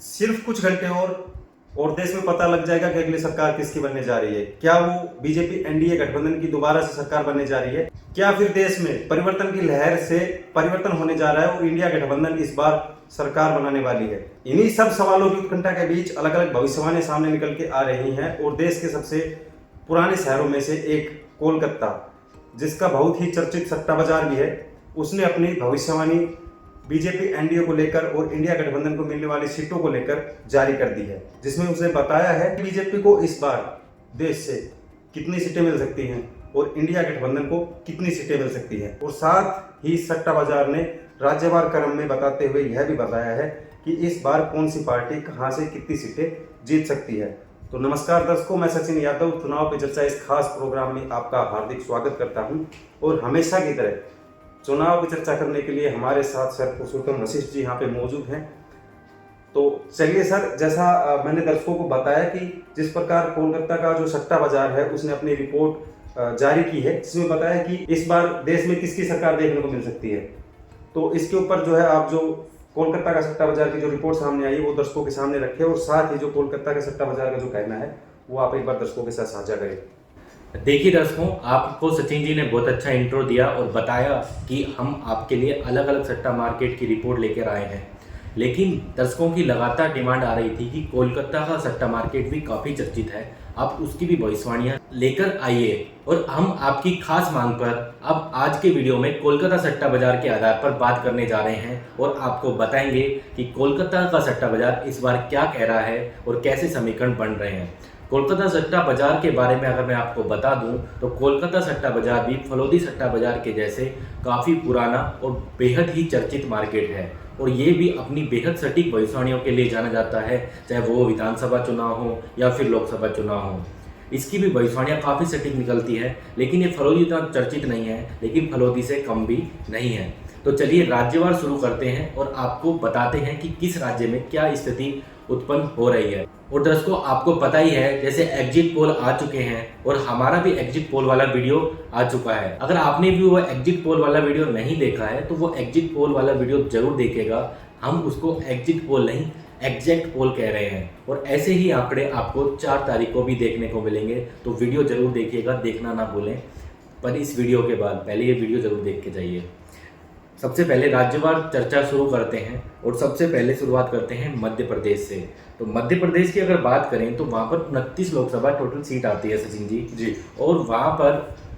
सिर्फ कुछ घंटे और देश में पता लग जाएगा कि अगली सरकार किसकी बनने जा रही है। क्या वो बीजेपी एनडीए गठबंधन की दोबारा से सरकार बनने जा रही है, क्या फिर देश में परिवर्तन की लहर से परिवर्तन होने जा रहा है और इंडिया गठबंधन इस बार सरकार बनाने वाली है। इन्हीं सब सवालों की उत्कंठा के बीच अलग अलग भविष्यवाणी सामने निकल के आ रही हैं और देश के सबसे पुराने शहरों में से एक कोलकाता, जिसका बहुत ही चर्चित सट्टा बाजार भी है, उसने अपनी भविष्यवाणी बीजेपी एनडीए को लेकर और इंडिया गठबंधन को मिलने वाली सीटों को लेकर जारी कर दी है, जिसमें उसने बताया है कि बीजेपी को इस बार देश से कितनी सीटें मिल सकती हैं और इंडिया गठबंधन को कितनी सीटें मिल सकती हैं। और साथ ही सट्टा बाजार ने राज्यवार क्रम में बताते हुए यह भी बताया है कि इस बार कौन सी पार्टी कहां से कितनी सीटें जीत सकती है। तो नमस्कार दर्शकों, मैं सचिन यादव चुनाव की चर्चा इस खास प्रोग्राम में आपका हार्दिक स्वागत करता हूं। और हमेशा की तरह चुनाव की चर्चा करने के लिए हमारे साथ सर पुरुषोत्तम वशिष्ठ जी यहाँ पे मौजूद हैं। तो चलिए सर, जैसा मैंने दर्शकों को बताया कि जिस प्रकार कोलकाता का जो सट्टा बाजार है उसने अपनी रिपोर्ट जारी की है, जिसमें बताया कि इस बार देश में किसकी सरकार देखने को मिल सकती है। तो इसके ऊपर जो है आप जो कोलकाता का सट्टा बाजार की जो रिपोर्ट सामने आई वो दर्शकों के सामने रखे और साथ ही जो कोलकाता के सट्टा बाजार का जो कहना है वो आप एक बार दर्शकों के साथ साझा करें। देखिए दर्शकों, आपको सचिन जी ने बहुत अच्छा इंट्रो दिया और बताया कि हम आपके लिए अलग अलग सट्टा मार्केट की रिपोर्ट लेकर आए हैं। लेकिन दर्शकों की लगातार डिमांड आ रही थी कि कोलकाता का सट्टा मार्केट भी काफ़ी चर्चित है, आप उसकी भी भविष्यवाणियां लेकर आइए। और हम आपकी खास मांग पर अब आज के वीडियो में कोलकाता सट्टा बाजार के आधार पर बात करने जा रहे हैं और आपको बताएंगे कि कोलकाता का सट्टा बाजार इस बार क्या कह रहा है और कैसे समीकरण बन रहे हैं। कोलकाता सट्टा बाजार के बारे में अगर मैं आपको बता दूं तो कोलकाता सट्टा बाजार भी फलोदी सट्टा बाजार के जैसे काफ़ी पुराना और बेहद ही चर्चित मार्केट है और ये भी अपनी बेहद सटीक भविष्यवाणियों के लिए जाना जाता है, चाहे वो विधानसभा चुनाव हो या फिर लोकसभा चुनाव हो। इसकी भी भविष्यवाणियाँ काफ़ी सटीक निकलती है, लेकिन ये फलोदी इतना चर्चित नहीं है, लेकिन फलोदी से कम भी नहीं है। तो चलिए राज्यवार शुरू करते हैं और आपको बताते हैं कि किस राज्य में क्या स्थिति उत्पन्न हो रही है। और दर्शकों, आपको पता ही है जैसे एग्जिट पोल आ चुके हैं और हमारा भी एग्जिट पोल वाला वीडियो आ चुका है। अगर आपने भी वो एग्जिट पोल वाला वीडियो नहीं देखा है तो वो एग्जिट पोल वाला वीडियो जरूर देखेगा। हम उसको एग्जिट पोल नहीं एग्जैक्ट पोल कह रहे हैं और ऐसे ही आंकड़े आपको 4 तारीख को भी देखने को मिलेंगे। तो वीडियो जरूर देखिएगा, देखना ना भूलें। पर इस वीडियो के बाद पहले ये वीडियो जरूर देख के जाइए। सबसे पहले राज्यवार चर्चा शुरू करते हैं और सबसे पहले शुरुआत करते हैं मध्य प्रदेश से। तो मध्य प्रदेश की अगर बात करें तो वहाँ पर 29 लोकसभा टोटल सीट आती है सचिन जी। और वहाँ पर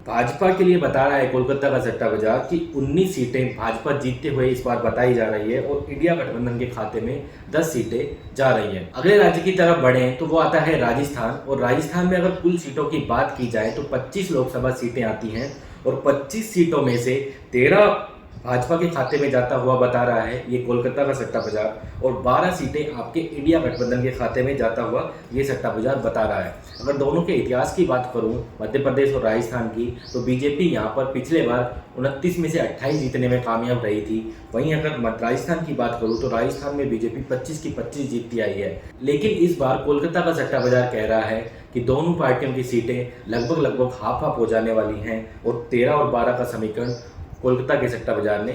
भाजपा के लिए बता रहा है कोलकाता का सट्टा बाजार कि 19 सीटें भाजपा जीतते हुए इस बार बताई जा रही है और इंडिया गठबंधन के खाते में 10 सीटें जा रही हैं। अगले राज्य की तरफ बढ़ें तो वो आता है राजस्थान। और राजस्थान में अगर कुल सीटों की बात की जाए तो 25 लोकसभा सीटें आती हैं और 25 सीटों में से 13 भाजपा के खाते में जाता हुआ बता रहा है ये कोलकाता का सट्टा बाजार और 12 सीटें आपके इंडिया गठबंधन के खाते में जाता हुआ ये सट्टा बाजार बता रहा है। अगर दोनों के इतिहास की बात करूं मध्य प्रदेश और राजस्थान की, तो बीजेपी यहां पर पिछले बार 29 में से 28 जीतने में कामयाब रही थी। वहीं अगर राजस्थान की बात करूं तो राजस्थान में बीजेपी 25 की 25 जीतती आई है। लेकिन इस बार कोलकाता का सट्टा बाजार कह रहा है कि दोनों पार्टियों की सीटें लगभग हाफ हाफ हो जाने वाली हैं और 13 और 12 का समीकरण कोलकाता के सट्टा बाजार ने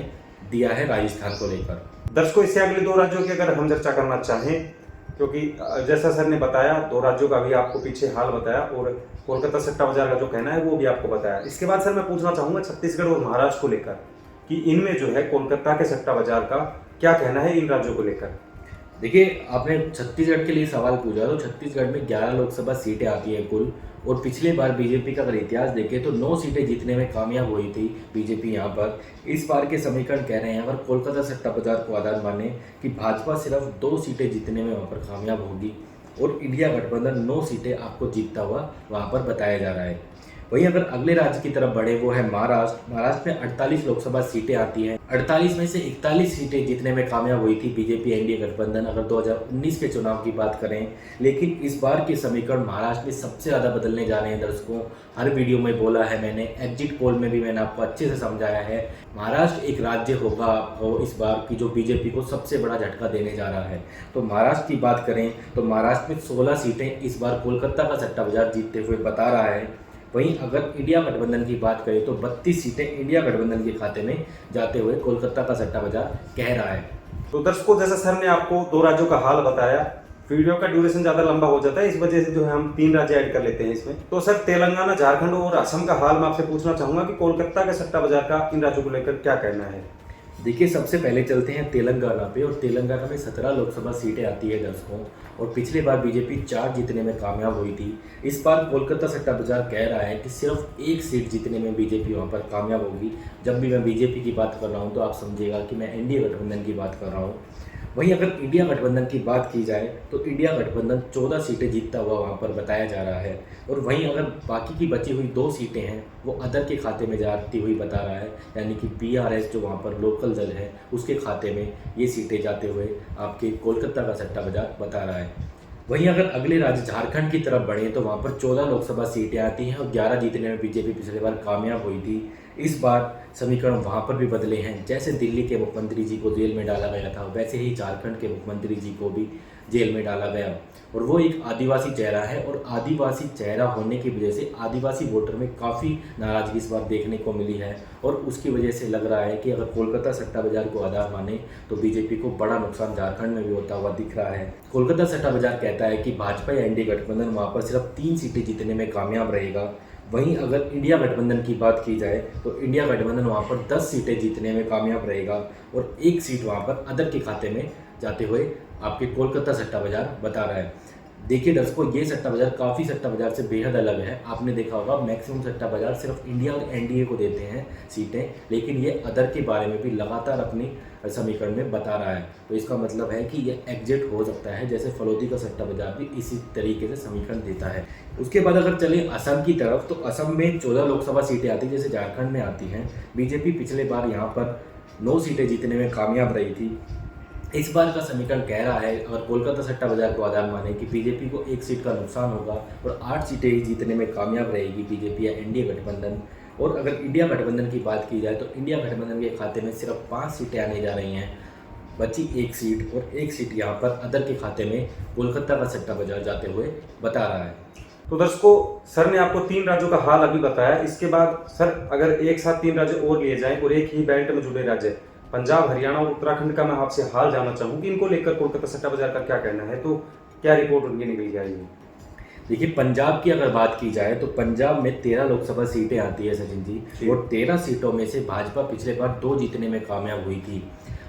दिया है राजस्थान को लेकर। दर्शकों, इससे अगले 2 राज्यों की अगर हम चर्चा करना चाहें, क्योंकि जैसा सर ने बताया 2 राज्यों का भी आपको पीछे हाल बताया और कोलकाता सट्टा बाजार का जो कहना है वो भी आपको बताया। इसके बाद सर मैं पूछना चाहूंगा छत्तीसगढ़ और महाराष्ट्र को लेकर कि इनमें जो है कोलकाता के सट्टा बाजार का क्या कहना है इन राज्यों को लेकर। देखिए, आपने छत्तीसगढ़ के लिए सवाल पूछा तो छत्तीसगढ़ में 11 लोकसभा सीटें आती हैं कुल। और पिछले बार बीजेपी का अगर इतिहास देखें तो 9 सीटें जीतने में कामयाब हुई थी बीजेपी यहाँ पर। इस बार के समीकरण कह रहे हैं अगर कोलकाता सट्टा बाजार को आधार माने कि भाजपा सिर्फ 2 सीटें जीतने में वहाँ पर कामयाब होगी और इंडिया गठबंधन 9 सीटें आपको जीतता हुआ वहाँ पर बताया जा रहा है। वहीं अगर अगले राज्य की तरफ बढ़े वो है महाराष्ट्र। महाराष्ट्र में 48 लोकसभा सीटें आती हैं। 48 में से 41 सीटें जीतने में कामयाब हुई थी बीजेपी एनडीए गठबंधन अगर 2019 के चुनाव की बात करें। लेकिन इस बार के समीकरण महाराष्ट्र में सबसे ज़्यादा बदलने जा रहे हैं। दर्शकों, हर वीडियो में बोला है मैंने, एग्जिट पोल में भी मैंने आपको अच्छे से समझाया है, महाराष्ट्र एक राज्य होगा इस बार की जो बीजेपी को सबसे बड़ा झटका देने जा रहा है। तो महाराष्ट्र की बात करें तो महाराष्ट्र में 16 सीटें इस बार कोलकाता का सट्टा बाजार जीतते हुए बता रहा है। वहीं अगर इंडिया गठबंधन की बात करें तो 32 सीटें इंडिया गठबंधन के खाते में जाते हुए कोलकाता का सट्टा बाजार कह रहा है। तो दर्शकों, जैसा सर ने आपको 2 राज्यों का हाल बताया, वीडियो का ड्यूरेशन ज्यादा लंबा हो जाता है, इस वजह से जो है हम 3 राज्य ऐड कर लेते हैं इसमें। तो सर, तेलंगाना, झारखंड और असम का हाल मैं आपसे पूछना चाहूंगा कि कोलकाता के सट्टा बाजार का इन राज्यों को लेकर क्या कहना है। देखिए, सबसे पहले चलते हैं तेलंगाना पे। और तेलंगाना में 17 लोकसभा सीटें आती है दर्शकों, और पिछली बार बीजेपी 4 जीतने में कामयाब हुई थी। इस बार कोलकाता सट्टा बाजार कह रहा है कि सिर्फ 1 सीट जीतने में बीजेपी वहाँ पर कामयाब होगी। जब भी मैं बीजेपी की बात कर रहा हूँ तो आप समझिएगा कि मैं एनडीए गठबंधन की बात कर रहा हूँ। वहीं अगर इंडिया गठबंधन की बात की जाए तो इंडिया गठबंधन 14 सीटें जीतता हुआ वहाँ पर बताया जा रहा है। और वहीं अगर बाकी की बची हुई 2 सीटें हैं वो अदर के खाते में जाती हुई बता रहा है, यानी कि पीआरएस जो वहाँ पर लोकल दल है उसके खाते में ये सीटें जाते हुए आपके कोलकाता का सट्टा बाजार बता रहा है। वहीं अगर अगले राज्य झारखंड की तरफ बढ़े तो वहाँ पर 14 लोकसभा सीटें आती हैं और 11 जीतने में बीजेपी पिछली बार कामयाब हुई थी। इस बार समीकरण वहाँ पर भी बदले हैं। जैसे दिल्ली के मुख्यमंत्री जी को जेल में डाला गया था, वैसे ही झारखंड के मुख्यमंत्री जी को भी जेल में डाला गया। और वो एक आदिवासी चेहरा है, और आदिवासी चेहरा होने की वजह से आदिवासी वोटर में काफ़ी नाराज़गी इस बार देखने को मिली है। और उसकी वजह से लग रहा है कि अगर कोलकाता सट्टा बाजार को आधार माने तो बीजेपी को बड़ा नुकसान झारखंड में भी होता हुआ दिख रहा है। कोलकाता सट्टा बाजार कहता है कि भाजपा या एनडीए गठबंधन वहाँ पर सिर्फ 3 सीटें जीतने में कामयाब रहेगा। वहीं अगर इंडिया गठबंधन की बात की जाए तो इंडिया गठबंधन वहाँ पर 10 सीटें जीतने में कामयाब रहेगा, और 1 सीट वहाँ पर अदर के खाते में जाते हुए आपके कोलकाता सट्टा बाजार बता रहा है। देखिए दर्शकों, ये सट्टा बाजार काफ़ी सट्टा बाजार से बेहद अलग है। आपने देखा होगा मैक्सिमम सट्टा बाजार सिर्फ इंडिया और एनडीए को देते हैं सीटें, लेकिन ये अदर के बारे में भी लगातार अपनी समीकरण में बता रहा है। तो इसका मतलब है कि ये एग्जिट हो सकता है, जैसे फलोदी का सट्टा बाजार भी इसी तरीके से समीकरण देता है। उसके बाद अगर चले असम की तरफ, तो असम में 14 लोकसभा सीटें आती जैसे झारखंड में आती हैं। बीजेपी पिछले बार यहाँ पर 9 सीटें जीतने में कामयाब रही थी। इस बार का समीकरण कह रहा है, अगर कोलकाता सट्टा बाजार को आधार माने, कि बीजेपी को 1 सीट का नुकसान होगा और 8 सीटें ही जीतने में कामयाब रहेगी बीजेपी या एनडीए गठबंधन। और अगर इंडिया गठबंधन की बात की जाए तो इंडिया गठबंधन के खाते में सिर्फ 5 सीटें आने जा रही हैं, बची 1 सीट, और 1 सीट यहाँ पर अदर के खाते में कोलकाता का सट्टा बाजार जाते हुए बता रहा है। तो दर्शकों, सर ने आपको 3 राज्यों का हाल अभी बताया। इसके बाद सर, अगर एक साथ 3 राज्य और लिए जाएं और एक ही बेल्ट में जुड़े राज्य पंजाब, हरियाणा और उत्तराखंड का मैं आपसे हाल जानना चाहूँ कि इनको लेकर कोलकाता सट्टा बाजार का क्या कहना है, तो क्या रिपोर्ट उनकी निकल के आई है। देखिए, पंजाब की अगर बात की जाए तो पंजाब में 13 लोकसभा सीटें आती है सचिन जी, और 13 सीटों में से भाजपा पिछले बार 2 जीतने में कामयाब हुई थी।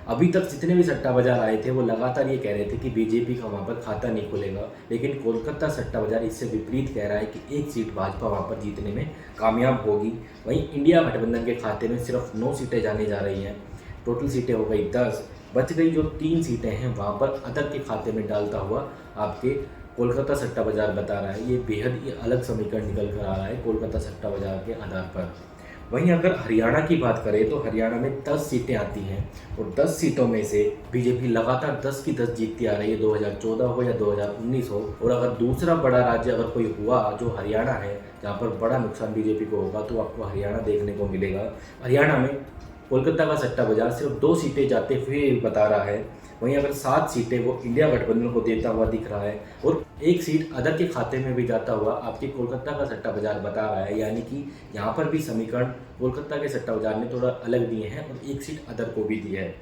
अभी तक जितने भी सट्टा बाजार आए थे वो लगातार ये कह रहे थे कि बीजेपी का वहाँ पर खाता नहीं खुलेगा, लेकिन कोलकाता सट्टा बाजार इससे विपरीत कह रहा है कि 1 सीट भाजपा वहाँ पर जीतने में कामयाब होगी। वहीं इंडिया गठबंधन के खाते में सिर्फ 9 सीटें जाने जा रही हैं। टोटल सीटें हो गई 10, बच गई जो 3 सीटें हैं वहाँ पर अदर के खाते में डालता हुआ आपके कोलकाता सट्टा बाजार बता रहा है। ये बेहद ही अलग समीकरण निकल कर आ रहा है कोलकाता सट्टा बाजार के आधार पर। वहीं अगर हरियाणा की बात करें तो हरियाणा में 10 सीटें आती हैं, और 10 सीटों में से बीजेपी लगातार 10 की 10 जीतती आ रही है, 2014 हो या 2019 हो। और अगर दूसरा बड़ा राज्य अगर कोई हुआ जो हरियाणा है, जहाँ पर बड़ा नुकसान बीजेपी को होगा, तो आपको हरियाणा देखने को मिलेगा। हरियाणा में कोलकाता का सट्टा बाजार सिर्फ 2 सीटें जाते हुए बता रहा है। वहीं अगर 7 सीटें वो इंडिया गठबंधन को देता हुआ दिख रहा है, और 1 सीट अदर के खाते में भी जाता हुआ आपके कोलकाता का सट्टा बाजार बता रहा है। यानी कि यहाँ पर भी समीकरण कोलकाता के सट्टा बाजार ने थोड़ा अलग दिए हैं और 1 सीट अदर को भी दी है।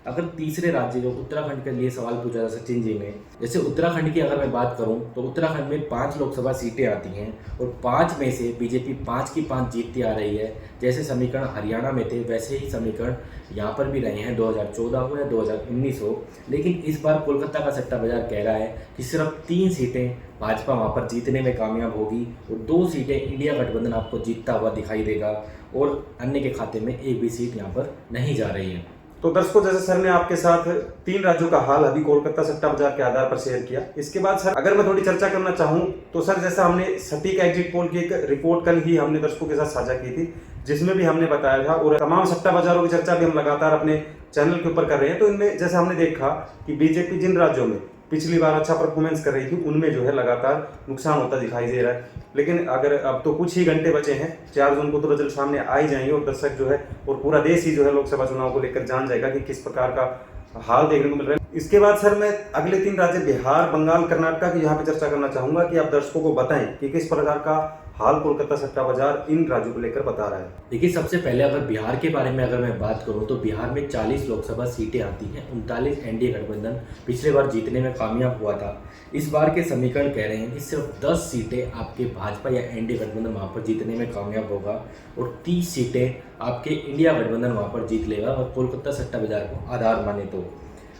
अगर तीसरे राज्य जो उत्तराखंड के लिए सवाल पूछा था सचिन जी ने, जैसे उत्तराखंड की अगर मैं बात करूं तो उत्तराखंड में 5 लोकसभा सीटें आती हैं, और 5 में से बीजेपी 5 की 5 जीतती आ रही है। जैसे समीकरण हरियाणा में थे वैसे ही समीकरण यहाँ पर भी रहे हैं, 2014 हो या 2019 हो। लेकिन इस बार कोलकाता का सट्टा बाजार कह रहा है कि सिर्फ 3 सीटें भाजपा वहाँ पर जीतने में कामयाब होगी, और 2 सीटें इंडिया गठबंधन आपको जीतता हुआ दिखाई देगा, और अन्य के खाते में एक भी सीट यहाँ पर नहीं जा रही है। तो दर्शकों, जैसे सर ने आपके साथ 3 राज्यों का हाल अभी कोलकाता सट्टा बाजार के आधार पर शेयर किया, इसके बाद सर अगर मैं थोड़ी चर्चा करना चाहूं तो सर, जैसा हमने सटीक एग्जिट पोल की एक रिपोर्ट कल ही हमने दर्शकों के साथ साझा की थी, जिसमें भी हमने बताया था, और तमाम सट्टा बाजारों की चर्चा भी हम लगातार अपने चैनल के ऊपर कर रहे हैं। तो इनमें जैसे हमने देखा कि बीजेपी जिन राज्यों में पिछली बार अच्छा परफॉर्मेंस कर रही थी उनमें जो है लगातार नुकसान होता दिखाई दे रहा है। लेकिन अगर अब तो कुछ ही घंटे बचे हैं, 4 जून को तो रिजल्ट सामने आ ही जाएंगे, और दर्शक जो है और पूरा देश ही जो है लोकसभा चुनाव को लेकर जान जाएगा कि किस प्रकार का हाल देखने को मिल रहा है। इसके बाद सर मैं अगले 3 राज्य बिहार, बंगाल, कर्नाटक की यहाँ पे चर्चा करना चाहूंगा कि आप दर्शकों को बताएं कि किस प्रकार का हाल कोलकाता सट्टा बाजार इन राज्यों को लेकर बता रहा है। देखिए, सबसे पहले अगर बिहार के बारे में अगर मैं बात करूं तो बिहार में 40 लोकसभा सीटें आती हैं। 39 एनडीए गठबंधन पिछले बार जीतने में कामयाब हुआ था। इस बार के समीकरण कह रहे हैं कि सिर्फ 10 सीटें आपके भाजपा या एनडीए गठबंधन वहाँ पर जीतने में कामयाब होगा और 30 सीटें आपके इंडिया गठबंधन वहाँ पर जीत लेगा। और कोलकाता सट्टा बाजार को आधार माने तो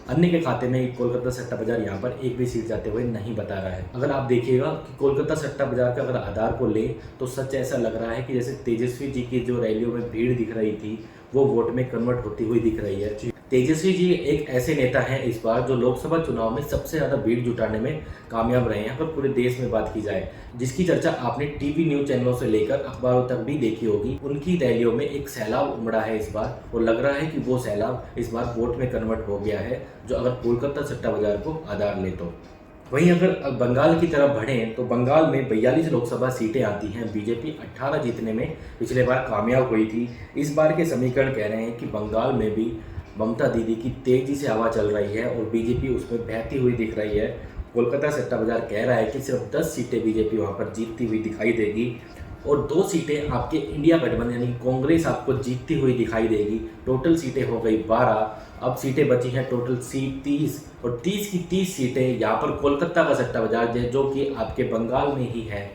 अन्य के खाते में कोलकाता सट्टा बाजार यहाँ पर एक भी सीट जाते हुए नहीं बता रहा है। अगर आप देखिएगा कि कोलकाता सट्टा बाजार का अगर आधार को ले तो सच ऐसा लग रहा है कि जैसे तेजस्वी जी की जो रैलियों में भीड़ दिख रही थी वो वोट में कन्वर्ट होती हुई दिख रही है। तेजस्वी जी एक ऐसे नेता हैं इस बार जो लोकसभा चुनाव में सबसे ज़्यादा भीड़ जुटाने में कामयाब रहे हैं। अगर पूरे देश में बात की जाए, जिसकी चर्चा आपने टीवी न्यूज़ चैनलों से लेकर अखबारों तक भी देखी होगी, उनकी रैलियों में एक सैलाब उमड़ा है इस बार और लग रहा है कि वो सैलाब इस बार वोट में कन्वर्ट हो गया है, जो अगर कोलकाता सट्टा बाजार को आधार ले तो। वहीं अगर बंगाल की तरफ बढ़ें तो बंगाल में 42 लोकसभा सीटें आती हैं। बीजेपी 18 जीतने में पिछले बार कामयाब हुई थी। इस बार के समीकरण कह रहे हैं कि बंगाल में भी ममता दीदी की तेजी से हवा चल रही है और बीजेपी उसमें बहती हुई दिख रही है। कोलकाता सट्टा बाजार कह रहा है कि सिर्फ 10 सीटें बीजेपी वहाँ पर जीतती हुई दिखाई देगी और 2 सीटें आपके इंडिया गठबंधन यानी कांग्रेस आपको जीतती हुई दिखाई देगी। टोटल सीटें हो गई 12, अब सीटें बची हैं टोटल सीट 30 और 30 की 30 सीटें यहाँ पर कोलकाता का सट्टा बाजार जो कि आपके बंगाल में ही है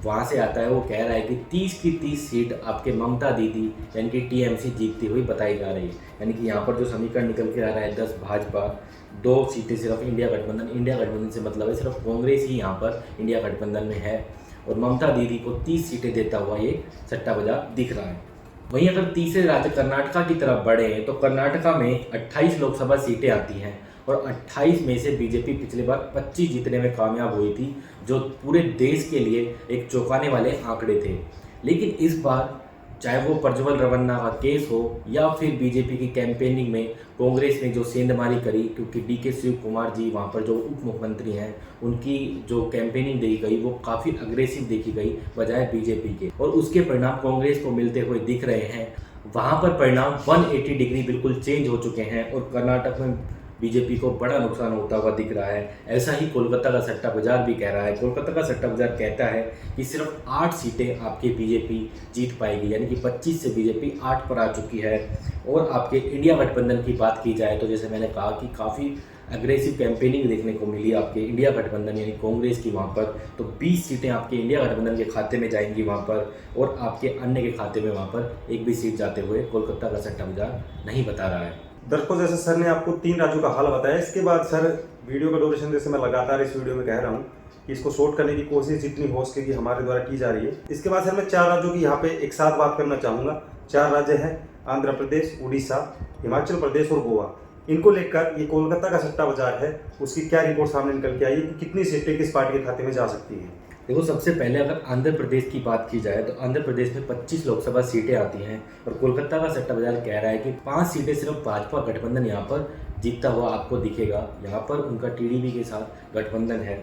वहाँ से आता है। वो कह रहा है कि 30 की 30 सीट आपके ममता दीदी यानी कि टीएमसी जीतती हुई बताई जा रही है। यानी कि यहाँ पर जो समीकरण निकल के आ रहा है 10 भाजपा, 2 सीटें सिर्फ इंडिया गठबंधन। इंडिया गठबंधन से मतलब है सिर्फ कांग्रेस ही यहाँ पर इंडिया गठबंधन में है और ममता दीदी को 30 सीटें देता हुआ ये सट्टा बाजार दिख रहा है। वहीं अगर तीसरे राज्य कर्नाटका की तरफ बढ़े तो कर्नाटका में 28 लोकसभा सीटें आती हैं और 28 में से बीजेपी पिछले बार 25 जीतने में कामयाब हुई थी, जो पूरे देश के लिए एक चौंकाने वाले आंकड़े थे। लेकिन इस बार चाहे वो प्रज्वल रवन्ना का केस हो या फिर बीजेपी की कैंपेनिंग में कांग्रेस ने जो सेंधमारी करी, क्योंकि डीके शिव कुमार जी वहाँ पर जो उप मुख्यमंत्री हैं उनकी जो कैंपेनिंग देखी गई वो काफ़ी अग्रेसिव देखी गई बजाय बीजेपी के, और उसके परिणाम कांग्रेस को मिलते हुए दिख रहे हैं। वहाँ पर परिणाम 180 डिग्री बिल्कुल चेंज हो चुके हैं और कर्नाटक में बीजेपी को बड़ा नुकसान होता हुआ दिख रहा है। ऐसा ही कोलकाता का सट्टा बाजार भी कह रहा है। कोलकाता का सट्टा बाजार कहता है कि सिर्फ 8 सीटें आपकी बीजेपी जीत पाएगी, यानी कि 25 से बीजेपी 8 पर आ चुकी है। और आपके इंडिया गठबंधन की बात की जाए तो जैसे मैंने कहा कि काफ़ी अग्रेसिव कैंपेनिंग देखने को मिली आपके इंडिया गठबंधन यानी कांग्रेस की वहाँ पर, तो 20 सीटें आपके इंडिया गठबंधन के खाते में जाएंगी वहाँ पर और आपके अन्य के खाते में वहाँ पर एक भी सीट जाते हुए कोलकाता का सट्टा बाजार नहीं बता रहा है। दर्शकों, जैसे सर ने आपको 3 राज्यों का हाल बताया, इसके बाद सर वीडियो का ड्यूरेशन जैसे मैं लगातार इस वीडियो में कह रहा हूँ कि इसको शॉर्ट करने की कोशिश जितनी हो सकेगी हमारे द्वारा की जा रही है। इसके बाद सर मैं 4 राज्यों की यहाँ पे एक साथ बात करना चाहूँगा। 4 राज्य हैं आंध्र प्रदेश, उड़ीसा, हिमाचल प्रदेश और गोवा। इनको लेकर ये कोलकाता का सट्टा बाजार है, उसकी क्या रिपोर्ट सामने निकल के आई है कि कितनी सीटें किस पार्टी के खाते में जा सकती हैं। देखो, सबसे पहले अगर आंध्र प्रदेश की बात की जाए तो आंध्र प्रदेश में 25 लोकसभा सीटें आती हैं और कोलकाता का सट्टा बाजार कह रहा है कि 5 सीटें सिर्फ भाजपा गठबंधन यहाँ पर जीतता हुआ आपको दिखेगा। यहाँ पर उनका टीडीपी के साथ गठबंधन है।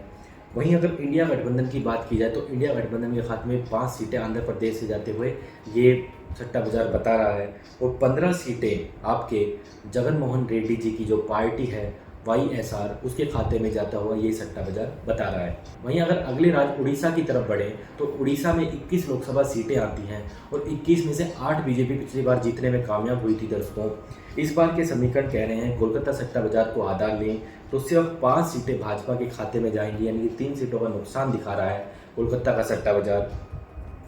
वहीं अगर इंडिया गठबंधन की बात की जाए तो इंडिया गठबंधन के खाते में 5 सीटें आंध्र प्रदेश से जाते हुए ये सट्टा बाजार बता रहा है और 15 सीटें आपके जगन मोहन रेड्डी जी की जो पार्टी है YSR उसके खाते में जाता हुआ ये सट्टा बाजार बता रहा है। वहीं अगर अगले राज्य उड़ीसा की तरफ बढ़े तो उड़ीसा में 21 लोकसभा सीटें आती हैं और 21 में से 8 बीजेपी पिछली बार जीतने में कामयाब हुई थी। दर्शकों, इस बार के समीकरण कह रहे हैं कोलकाता सट्टा बाजार को आधार लें तो सिर्फ 5 सीटें भाजपा के खाते में जाएंगी, यानी कि 3 सीटों का नुकसान दिखा रहा है कोलकाता का सट्टा बाजार।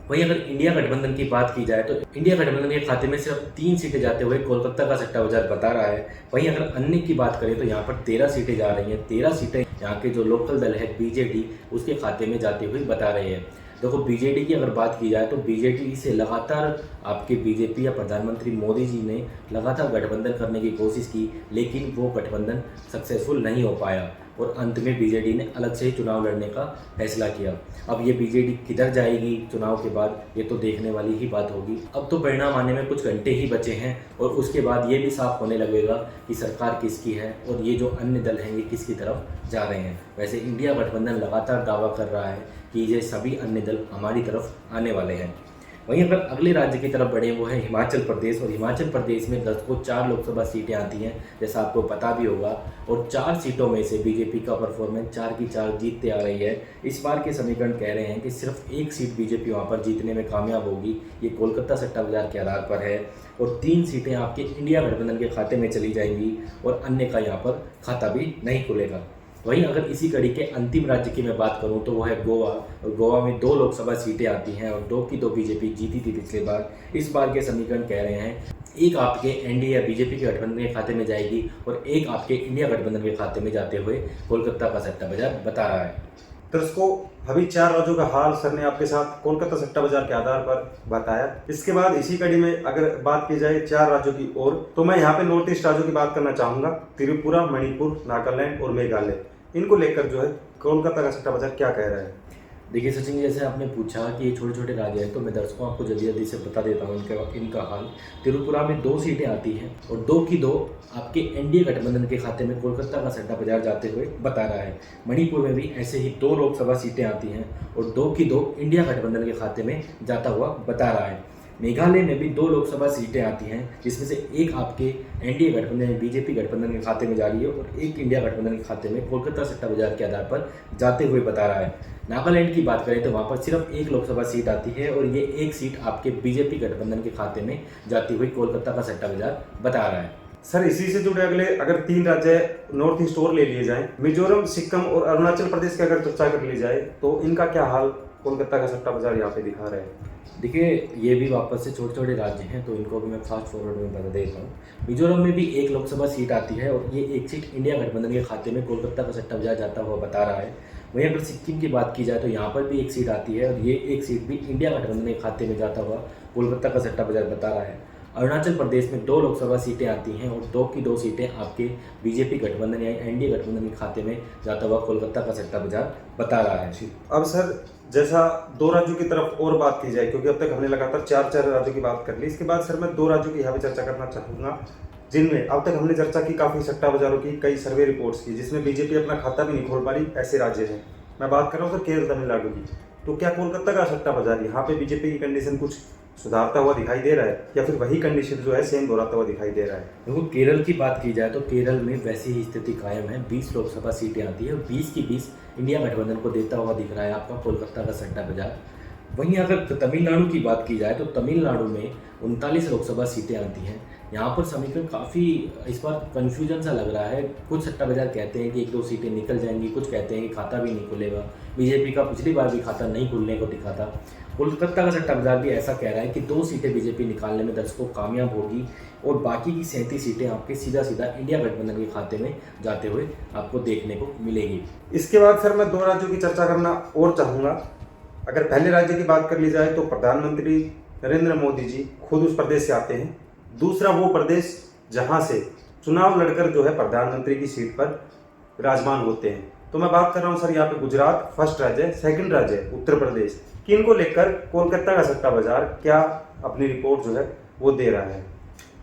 वहीं अगर इंडिया गठबंधन की बात की जाए तो इंडिया गठबंधन के खाते में सिर्फ 3 सीटें जाते हुए कोलकाता का सट्टा बाजार बता रहा है। वहीं अगर अन्य की बात करें तो यहाँ पर 13 सीटें जा रही हैं। 13 सीटें यहाँ के जो लोकल दल है बीजेडी उसके खाते में जाती हुई बता रहे हैं। देखो, बीजेडी की अगर बात की जाए तो बीजेडी से लगातार आपके बीजेपी या प्रधानमंत्री मोदी जी ने लगातार गठबंधन करने की कोशिश की, लेकिन वो गठबंधन सक्सेसफुल नहीं हो पाया और अंत में बीजेडी ने अलग से ही चुनाव लड़ने का फैसला किया। अब ये बीजेडी किधर जाएगी चुनाव के बाद, ये तो देखने वाली ही बात होगी। अब तो परिणाम आने में कुछ घंटे ही बचे हैं और उसके बाद ये भी साफ होने लगेगा कि सरकार किसकी है और ये जो अन्य दल हैं ये किसकी तरफ जा रहे हैं। वैसे इंडिया गठबंधन लगातार दावा कर रहा है कि ये सभी अन्य दल हमारी तरफ आने वाले हैं। वहीं अगर अगले राज्य की तरफ बढ़े वो है हिमाचल प्रदेश, और हिमाचल प्रदेश में दर्शकों 4 लोकसभा सीटें आती हैं जैसा आपको पता भी होगा, और 4 सीटों में से बीजेपी का परफॉर्मेंस 4 की 4 जीतते आ रही है। इस बार के समीकरण कह रहे हैं कि सिर्फ एक सीट बीजेपी वहाँ पर जीतने में कामयाब होगी, ये कोलकाता सट्टा बाजार के आधार पर है, और 3 सीटें आपके इंडिया गठबंधन के खाते में चली जाएंगी और अन्य का यहाँ पर खाता भी नहीं खुलेगा। वहीं अगर इसी कड़ी के अंतिम राज्य की मैं बात करूं तो वो है गोवा, और गोवा में 2 लोकसभा सीटें आती हैं और 2 की 2 बीजेपी जीती थी पिछले बार। इस बार के समीकरण कह रहे हैं एक आपके एनडीए या बीजेपी के गठबंधन के खाते में जाएगी और एक आपके इंडिया गठबंधन के खाते में जाते हुए कोलकाता का सट्टा बाजार बता रहा है। दर्शकों, अभी 4 राज्यों का हाल सर ने आपके साथ कोलकाता सट्टा बाजार के आधार पर बताया। इसके बाद इसी कड़ी में अगर बात की जाए 4 राज्यों की ओर, तो मैं यहाँ पे नॉर्थ ईस्ट राज्यों की बात करना चाहूंगा। त्रिपुरा, मणिपुर, नागालैंड और मेघालय, इनको लेकर जो है कोलकाता का सट्टा बाजार क्या कह रहा है। देखिए सचिन, जैसे आपने पूछा कि ये छोटे छोटे राज्य हैं, तो मैं दर्शकों आपको जल्दी जल्दी से बता देता हूँ इनका हाल। त्रिपुरा में 2 सीटें आती हैं और 2 की 2 आपके एनडीए गठबंधन के खाते में कोलकाता का सट्टा बाजार जाते हुए बता रहा है। मणिपुर में भी ऐसे ही 2 लोकसभा सीटें आती हैं और 2 की 2 इंडिया गठबंधन के खाते में जाता हुआ बता रहा है। मेघालय में भी 2 लोकसभा सीटें आती हैं, जिसमें से एक आपके एनडीए गठबंधन बीजेपी गठबंधन के खाते में जा रही है और एक इंडिया गठबंधन के खाते में कोलकाता सट्टा बाजार के आधार पर जाते हुए बता रहा है। नागालैंड की बात करें तो वहाँ पर सिर्फ 1 लोकसभा सीट आती है और ये 1 सीट आपके बीजेपी गठबंधन के खाते में जाती हुई कोलकाता का सट्टा बाजार बता रहा है। सर, इसी से जुड़े अगले अगर 3 राज्य नॉर्थ ईस्ट और ले लिए जाएं, मिजोरम, सिक्किम और अरुणाचल प्रदेश की अगर चर्चा कर ली जाए, तो इनका क्या हाल कोलकाता का सट्टा बाजार यहाँ पे दिखा रहे हैं। देखिए, ये भी वापस से छोटे छोटे राज्य हैं, तो इनको भी मैं फास्ट फॉरवर्ड में बता देता हूँ। मिजोरम में भी 1 लोकसभा सीट आती है और ये 1 सीट इंडिया गठबंधन के खाते में कोलकाता का सट्टा बाजार जाता हुआ बता रहा है। वहीं अगर सिक्किम की बात की जाए तो यहाँ पर भी 1 सीट आती है और ये 1 सीट भी इंडिया गठबंधन के खाते में जाता हुआ कोलकाता का सट्टा बाजार बता रहा है। अरुणाचल प्रदेश में 2 लोकसभा सीटें आती हैं और 2 की 2 सीटें आपके बीजेपी गठबंधन या एनडीए गठबंधन के खाते में जाता हुआ कोलकाता का सट्टा बाजार बता रहा है। अब सर, जैसा 2 राज्यों की तरफ और बात की जाए, क्योंकि अब तक हमने लगातार 4 राज्यों की बात कर ली, इसके बाद सर मैं 2 राज्यों की यहाँ पे चर्चा करना चाहूँगा जिनमें अब तक हमने चर्चा की काफ़ी सट्टा बाजारों की, कई सर्वे रिपोर्ट्स की, जिसमें बीजेपी अपना खाता भी नहीं खोल पा रही। ऐसे राज्य हैं, मैं बात कर रहा हूँ सर केरल, तमिलनाडु की। तो क्या कोलकाता का सट्टा बाजार यहाँ पे बीजेपी की कंडीशन कुछ सुधारता हुआ दिखाई दे रहा है या फिर वही कंडीशन जो है सेम दोहराता हुआ दिखाई दे रहा है। देखो, केरल की बात की जाए तो केरल में वैसी ही स्थिति कायम है। 20 लोकसभा सीटें आती है और 20 की 20 इंडिया गठबंधन को देता हुआ दिख रहा है आपका कोलकाता का सट्टा बाजार। वहीं अगर तमिलनाडु की बात की जाए तो तमिलनाडु में 39 लोकसभा सीटें आती हैं। यहाँ पर समीकरण काफ़ी इस बार कन्फ्यूजन सा लग रहा है। कुछ सट्टा बाजार कहते हैं कि 1-2 सीटें निकल जाएंगी, कुछ कहते हैं कि खाता भी नहीं खुलेगा। बीजेपी का पिछली बार भी खाता नहीं खुलने को दिखा था। कोलकाता का सट्टा बाजार भी ऐसा कह रहा है कि 2 सीटें बीजेपी निकालने में दर्शकों कामयाब होगी और बाकी की 37 सीटें आपके सीधा सीधा इंडिया गठबंधन के खाते में जाते हुए आपको देखने को मिलेगी। इसके बाद सर मैं 2 राज्यों की चर्चा करना और चाहूँगा। अगर पहले राज्य की बात कर ली जाए तो प्रधानमंत्री नरेंद्र मोदी जी खुद उस प्रदेश से आते हैं। दूसरा वो प्रदेश जहाँ से चुनाव लड़कर जो है प्रधानमंत्री की सीट पर विराजमान होते हैं। तो मैं बात कर रहा हूँ सर यहाँ पे गुजरात फर्स्ट राज्य है, सेकंड राज्य है उत्तर प्रदेश। किनको लेकर कोलकाता का सट्टा बाजार क्या अपनी रिपोर्ट जो है वो दे रहा है।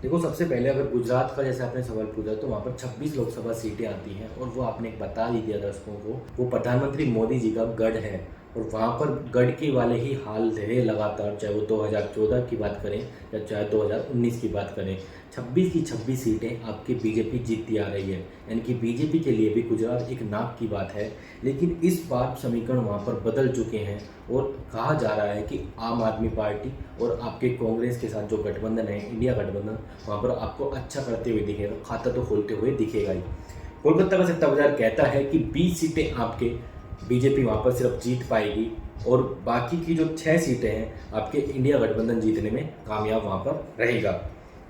देखो, सबसे पहले अगर गुजरात का जैसे आपने सवाल पूछा तो वहाँ पर 26 लोकसभा सीटें आती हैं और वो आपने बता ही दिया दर्शकों को, वो प्रधानमंत्री मोदी जी का गढ़ है और वहाँ पर गढ़ के वाले ही हाल रहे लगातार, चाहे वो 2014 की बात करें या चाहे 2019 की बात करें। 26 की 26 सीटें आपकी बीजेपी जीतती आ रही है, यानी कि बीजेपी के लिए भी गुजरात एक नाक की बात है। लेकिन इस बार समीकरण वहाँ पर बदल चुके हैं और कहा जा रहा है कि आम आदमी पार्टी और आपके कांग्रेस के साथ जो गठबंधन है इंडिया गठबंधन, वहाँ पर आपको अच्छा करते हुए दिखेगा, खाता तो खोलते हुए दिखेगा ही। कोलकाता का सट्टा बाजार कहता है कि 20 सीटें आपके बीजेपी वहाँ पर सिर्फ जीत पाएगी और बाकी की जो 6 सीटें हैं आपके इंडिया गठबंधन जीतने में कामयाब वहाँ पर रहेगा।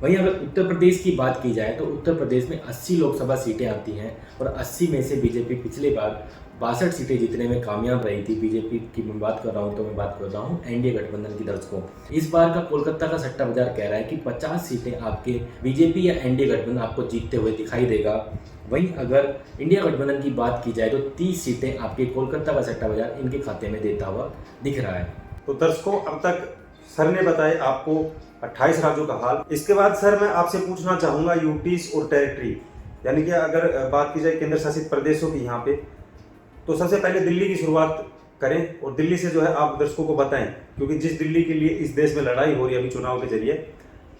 वहीं अगर उत्तर प्रदेश की बात की जाए तो उत्तर प्रदेश में 80 लोकसभा सीटें आती हैं और 80 में से बीजेपी पिछले बार 62 सीटें जीतने में कामयाब रही थी। बीजेपी की मैं बात कर रहा हूँ तो मैं बात कर रहा हूँ एनडीए गठबंधन की दर्शकों। इस बार का कोलकाता का सट्टा बाजार कह रहा है कि 50 सीटें आपके बीजेपी या एनडीए गठबंधन आपको जीतते हुए दिखाई देगा। वहीं अगर इंडिया गठबंधन की बात की जाए तो 30 सीटें आपके कोलकाता का सट्टा बाजार इनके खाते में देता हुआ दिख रहा है। तो दर्शकों, अब तक सर ने बताए आपको 28 राज्यों का हाल। इसके बाद सर मैं आपसे पूछना चाहूँगा यूटीज और टेरिटरी, यानी कि अगर बात की जाए केंद्र शासित प्रदेशों की यहाँ पे, तो सबसे पहले दिल्ली की शुरुआत करें और दिल्ली से जो है आप दर्शकों को बताएं, क्योंकि जिस दिल्ली के लिए इस देश में लड़ाई हो रही है अभी चुनाव के जरिए,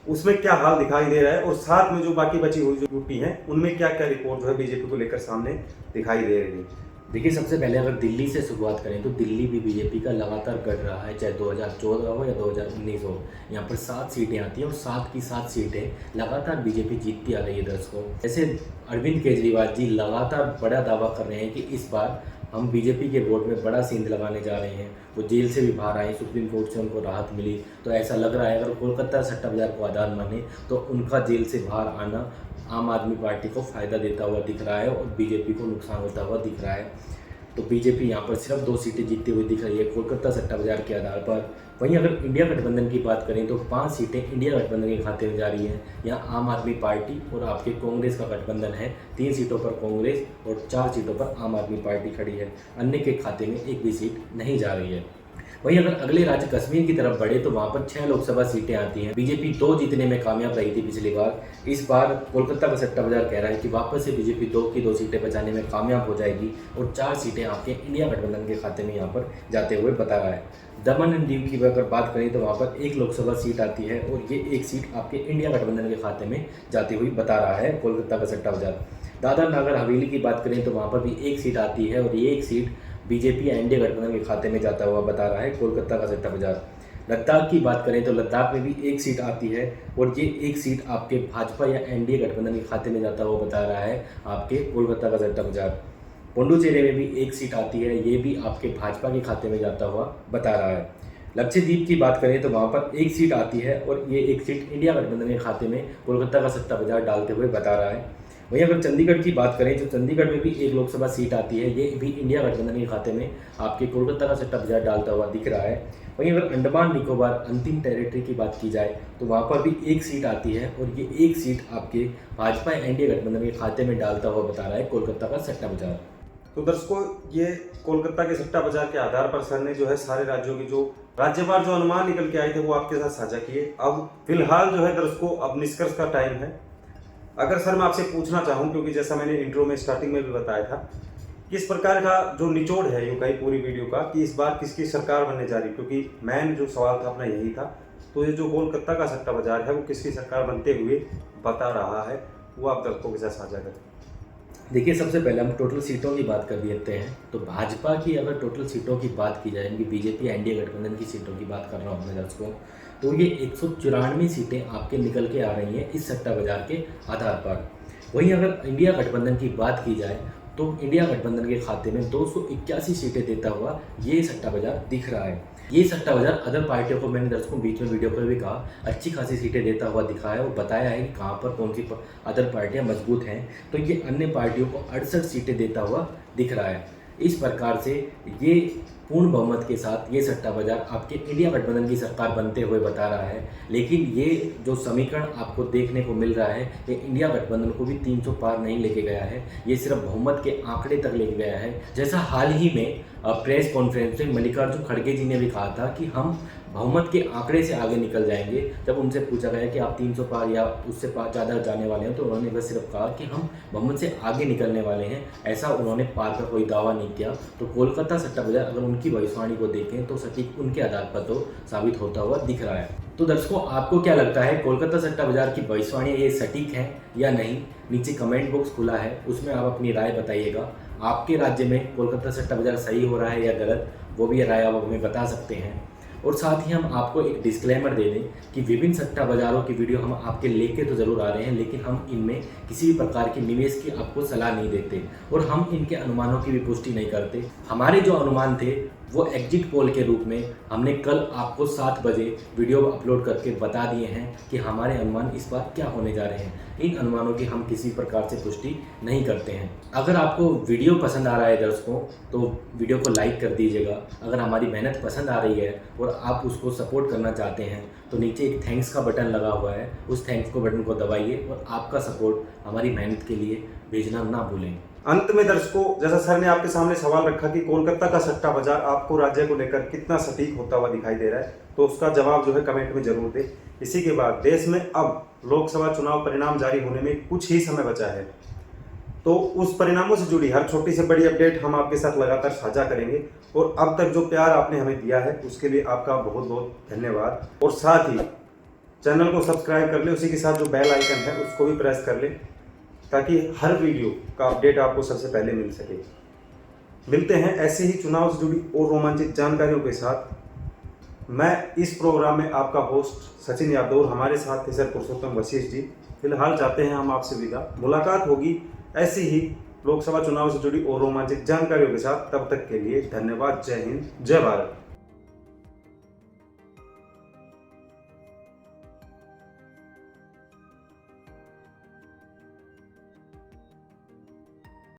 उसमें क्या हाल दिखाई दे रहा है और साथ में जो बाकी बची हुई जो यूपी है उनमें क्या क्या रिपोर्ट जो है बीजेपी को लेकर सामने दिखाई दे रही है। देखिए, सबसे पहले अगर दिल्ली से शुरुआत करें तो दिल्ली भी बीजेपी का लगातार गढ़ रहा है, चाहे 2014 हो या 2019 हो। यहाँ पर 7 सीटें आती हैं और 7 की 7 सीटें लगातार बीजेपी जीतती आ रही है दर्शकों। जैसे अरविंद केजरीवाल जी लगातार बड़ा दावा कर रहे हैं कि इस बार हम बीजेपी के वोट में बड़ा सींध लगाने जा रहे हैं। वो जेल से भी बाहर आए, सुप्रीम कोर्ट से उनको राहत मिली, तो ऐसा लग रहा है अगर कोलकाता सट्टा बाजार को आधार माने तो उनका जेल से बाहर आना आम आदमी पार्टी को फ़ायदा देता हुआ दिख रहा है और बीजेपी को नुकसान होता हुआ दिख रहा है। तो बीजेपी यहाँ पर सिर्फ 2 सीटें जीतती हुई दिख रही है कोलकाता सट्टा बाजार के आधार पर। वहीं अगर इंडिया गठबंधन की बात करें तो 5 सीटें इंडिया गठबंधन के खाते में जा रही हैं। यहाँ आम आदमी पार्टी और आपके कांग्रेस का गठबंधन है, 3 सीटों पर कांग्रेस और 4 सीटों पर आम आदमी पार्टी खड़ी है। अन्य के खाते में एक भी सीट नहीं जा रही है। वहीं अगर अगले राज्य कश्मीर की तरफ बढ़े तो वहाँ पर 6 लोकसभा सीटें आती हैं। बीजेपी 2 जीतने में कामयाब रही थी पिछली बार। इस बार कोलकाता का सट्टा बाजार कह रहा है कि वापस से बीजेपी 2 की 2 सीटें बचाने में कामयाब हो जाएगी और 4 सीटें आपके इंडिया गठबंधन के खाते में यहाँ पर जाते हुए बता रहा है। दमन एंड दीव की अगर बात करें तो वहाँ पर 1 लोकसभा सीट आती है और ये 1 सीट आपके इंडिया गठबंधन के खाते में जाती हुई बता रहा है कोलकाता का सट्टा बाजार। दादर नगर हवेली की बात करें तो वहाँ पर भी 1 सीट आती है और ये 1 सीट बीजेपी या इंडिया गठबंधन के खाते में जाता हुआ बता रहा है कोलकाता का सट्टा बाजार। लद्दाख की बात करें तो लद्दाख में भी 1 सीट आती है और ये 1 सीट आपके भाजपा या एनडीए गठबंधन के खाते में जाता हुआ बता रहा है आपके कोलकाता का सट्टा बाजार। पुडुचेरी में भी 1 सीट आती है, ये भी आपके भाजपा के खाते में जाता हुआ बता रहा है। लक्षद्वीप की बात करें तो वहाँ पर 1 सीट आती है और ये 1 सीट इंडिया गठबंधन के खाते में कोलकाता का सट्टा बाजार डालते हुए बता रहा है। वहीं अगर चंडीगढ़ की बात करें तो चंडीगढ़ में भी 1 लोकसभा सीट आती है, ये भी इंडिया गठबंधन के खाते में आपके कोलकाता का सट्टा बाजार डालता हुआ दिख रहा है। वहीं अगर अंडमान निकोबार अंतिम टेरिटरी की बात की जाए तो वहाँ पर भी 1 सीट आती है और ये 1 सीट आपके भाजपा एनडीए गठबंधन के खाते में डालता हुआ बता रहा है कोलकाता का सट्टा बाजार। तो दर्शकों, ये कोलकाता के सट्टा बाजार के आधार पर सर ने जो है सारे राज्यों की जो राज्यवार जो अनुमान निकल के आए थे वो आपके साथ साझा किए। अब फिलहाल जो है दर्शकों, अब निष्कर्ष का टाइम है। अगर सर मैं आपसे पूछना चाहूँ, क्योंकि जैसा मैंने इंट्रो में स्टार्टिंग में भी बताया था, किस प्रकार का जो निचोड़ है यूं का ही पूरी वीडियो का कि इस बार किसकी सरकार बनने जा रही, क्योंकि मेन जो सवाल था अपना यही था। तो ये जो कोलकाता का सट्टा बाजार है वो किसकी सरकार बनते हुए बता रहा है, वो आप दर्शकों के साथ साझा करें। देखिए, सबसे पहले हम टोटल सीटों की बात कर देते हैं। तो भाजपा की अगर टोटल सीटों की बात की जाए, इनकी बीजेपी एनडीए गठबंधन की सीटों की बात कर रहा हूँ मैं दर्शकों, तो ये 194 सीटें आपके निकल के आ रही हैं इस सट्टा बाजार के आधार पर। वहीं अगर इंडिया गठबंधन की बात की जाए तो इंडिया गठबंधन के खाते में 281 सीटें देता हुआ ये सट्टा बाजार दिख रहा है। ये सट्टा बाजार अदर पार्टियों को, मैंने दर्शकों बीच में वीडियो पर भी कहा, अच्छी खासी सीटें देता हुआ दिखा है और बताया है कि कहाँ पर कौन सी अदर पार्टियां मजबूत हैं। तो ये अन्य पार्टियों को 68 सीटें देता हुआ दिख रहा है। इस प्रकार से ये पूर्ण बहुमत के साथ ये सट्टा बाजार आपके इंडिया गठबंधन की सरकार बनते हुए बता रहा है। लेकिन ये जो समीकरण आपको देखने को मिल रहा है, ये इंडिया गठबंधन को भी 300 पार नहीं लेके गया है, ये सिर्फ बहुमत के आंकड़े तक लेके गया है। जैसा हाल ही में प्रेस कॉन्फ्रेंस में मल्लिकार्जुन खड़गे जी ने भी कहा था कि हम बहुमत के आंकड़े से आगे निकल जाएंगे। जब उनसे पूछा गया कि आप 300 पार या उससे ज़्यादा जाने वाले हैं, तो उन्होंने बस सिर्फ कहा कि हम बहुमत से आगे निकलने वाले हैं। ऐसा उन्होंने पार का कोई दावा नहीं किया। तो कोलकाता सट्टा बाजार अगर उनकी भविष्यवाणी को देखें तो सटीक उनके आधार पर तो साबित होता हुआ दिख रहा है। तो दर्शकों, आपको क्या लगता है, कोलकाता सट्टा बाजार की भविष्यवाणी ये सटीक है या नहीं? नीचे कमेंट बॉक्स खुला है, उसमें आप अपनी राय बताइएगा। आपके राज्य में कोलकाता सट्टा बाजार सही हो रहा है या गलत, वो भी राय आप हमें बता सकते हैं। और साथ ही हम आपको एक डिस्क्लेमर दे दें कि विभिन्न सट्टा बाजारों की वीडियो हम आपके लेके तो ज़रूर आ रहे हैं, लेकिन हम इनमें किसी भी प्रकार के निवेश की आपको सलाह नहीं देते और हम इनके अनुमानों की भी पुष्टि नहीं करते। हमारे जो अनुमान थे वो एग्जिट पोल के रूप में हमने कल आपको 7 बजे वीडियो अपलोड करके बता दिए हैं कि हमारे अनुमान इस बार क्या होने जा रहे हैं। इन अनुमानों की हम किसी प्रकार से पुष्टि नहीं करते हैं। अगर आपको वीडियो पसंद आ रहा है दर्शकों, तो वीडियो को लाइक कर दीजिएगा। अगर हमारी मेहनत पसंद आ रही है और आप उसको सपोर्ट करना चाहते हैं तो नीचे एक थैंक्स का बटन लगा हुआ है, उस थैंक्स को बटन को दबाइए और आपका सपोर्ट हमारी मेहनत के लिए भेजना ना भूलें। अंत में दर्शकों, जैसा सर ने आपके सामने सवाल रखा कि कोलकाता का सट्टा बाजार आपको राज्य को लेकर कितना सटीक होता हुआ दिखाई दे रहा है, तो उसका जवाब जो है कमेंट में जरूर दें। इसी के बाद देश में अब लोकसभा चुनाव परिणाम जारी होने में कुछ ही समय बचा है, तो उस परिणामों से जुड़ी हर छोटी से बड़ी अपडेट हम आपके साथ लगातार साझा करेंगे। और अब तक जो प्यार आपने हमें दिया है उसके लिए आपका बहुत बहुत धन्यवाद। और साथ ही चैनल को सब्सक्राइब कर ले, उसी के साथ जो बेल आइकन है उसको भी प्रेस कर ले, ताकि हर वीडियो का अपडेट आपको सबसे पहले मिल सके। मिलते हैं ऐसे ही चुनाव से जुड़ी और रोमांचित जानकारियों के साथ। मैं इस प्रोग्राम में आपका होस्ट सचिन यादव और हमारे साथ थे सर पुरुषोत्तम वशिष्ठ जी। फिलहाल चाहते हैं हम आपसे विदा। मुलाकात होगी ऐसी ही लोकसभा चुनाव से जुड़ी और रोमांचित जानकारियों के साथ। तब तक के लिए धन्यवाद। जय हिंद, जय भारत।